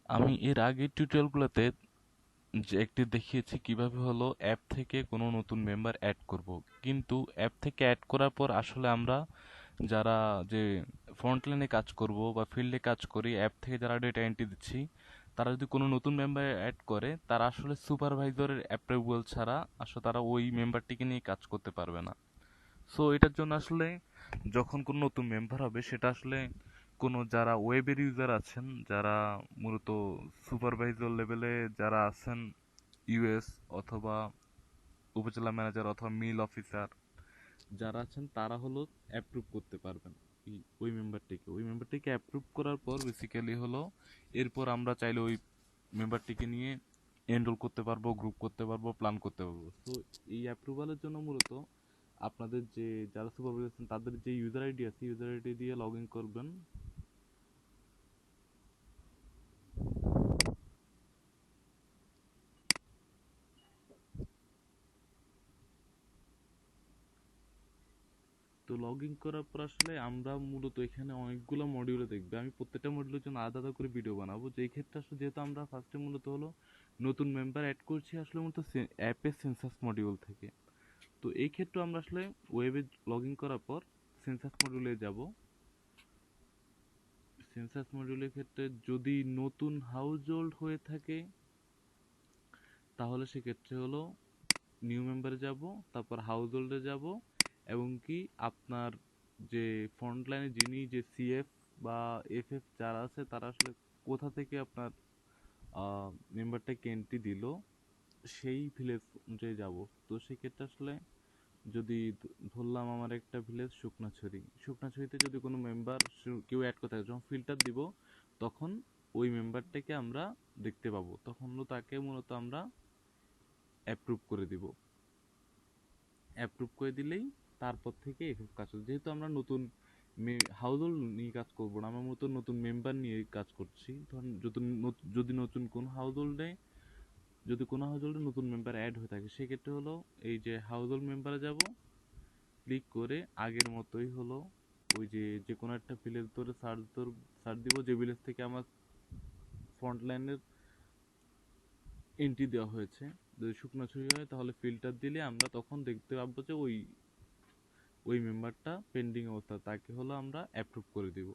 আমি এর আগের টিউটোরিয়ালগুলোতে যে একটি দেখিয়েছি কিভাবে হলো অ্যাপ থেকে কোনো নতুন মেম্বার অ্যাড করব। কিন্তু অ্যাপ থেকে অ্যাড করার পর আসলে আমরা যারা যে ফ্রন্ট লাইনে কাজ করব বা ফিল্ডে কাজ করি, অ্যাপ থেকে যারা ডেটা এন্ট্রি দিচ্ছি, তারা যদি কোনো নতুন মেম্বার অ্যাড করে, তারা আসলে সুপারভাইজারের অ্যাপ্রুভাল ছাড়া আসলে তারা ওই মেম্বারটিকে নিয়ে কাজ করতে পারবে না। সো এটার জন্য আসলে যখন কোনো নতুন মেম্বার হবে, সেটা আসলে কোনো যারা ওয়েবের ইউজার আছেন, যারা মূলত সুপারভাইজার লেভেলে যারা আছেন, ইউএস অথবা উপজেলা ম্যানেজার অথবা মিল অফিসার যারা আছেন, তারা হলো অ্যাপ্রুভ করতে পারবেন ওই মেম্বারটিকে অ্যাপ্রুভ করার পর বেসিক্যালি হলো এরপর আমরা চাইলে ওই মেম্বারটিকে নিয়ে এনরোল করতে পারবো, গ্রুপ করতে পারবো, প্ল্যান করতে পারবো। তো এই অ্যাপ্রুভালের জন্য মূলত আপনাদের যে যারা সুপারভাইজার আছেন তাদের যে ইউজার আইডি আছে, ইউজার আইডি দিয়ে লগ ইন করবেন। তো লগ ইন করার পর আসলে আমরা মূলত এখানে অনেকগুলো মডিউলে দেখবে, আমি প্রত্যেকটা মডিউলের জন্য আলাদা আলাদা করে ভিডিও বানাবো। যেই ক্ষেত্রে আসলে যেহেতু আমরা ফার্স্টে মূলত হলো নতুন মেম্বার অ্যাড করছি আসলে মূলত অ্যাপের সেন্সাস মডিউল থেকে। তো এই ক্ষেত্রে আমরা আসলে ওয়েবে লগ ইন করার পর সেন্সাস মডিউলে যাব। সেন্সাস মডিউলের ক্ষেত্রে যদি নতুন হাউস হোল্ড হয়ে থাকে তাহলে সেক্ষেত্রে হলো নিউ মেম্বারে যাব, তারপর হাউস হোল্ডে যাব, এবং কি আপনার যে ফ্রন্ট লাইনে যিনি যে সিএফ বা এফএফ যারা আছে তারা আসলে কোথা থেকে আপনার মেম্বারটাকে এন্ট্রি দিল সেই ভিলেজ অনুযায়ী যাব। তো সেক্ষেত্রে আসলে যদি ধরলাম আমার একটা ভিলেজ শুকনাছড়িতে যদি কোনো মেম্বার কেউ অ্যাড করতে থাকে, যখন ফিল্টার দিব তখন ওই মেম্বারটাকে আমরা দেখতে পাবো, তখন তাকে মূলত আমরা অ্যাপ্রুভ করে দিব। অ্যাপ্রুভ করে দিলেই তারপর থেকে এফএফ কাজ করবে। যেহেতু আমরা নতুন হাউস হোল্ড নিয়ে কাজ করবো না, আমরা মূলত নতুন মেম্বার নিয়ে কাজ করছি। ধরুন যদি নতুন কোন হাউস হোল্ডে নতুন মেম্বার অ্যাড হয়ে থাকে, সেক্ষেত্রে হলো এই যে হাউস হোল্ড মেম্বারে যাব, ক্লিক করে আগের মতোই হলো ওই যে যে কোনো একটা ভিলেজ ধরে সার্চ দিব, যে ভিলেজ থেকে আমার ফ্রন্ট লাইনের এন্ট্রি দেওয়া হয়েছে। যদি শুকনাছড়ি হয় তাহলে ফিল্টার দিলে আমরা তখন দেখতে পাবো যে ওই মেম্বারটা পেন্ডিং অবস্থা, তাকে হলো আমরা অ্যাপ্রুভ করে দিব।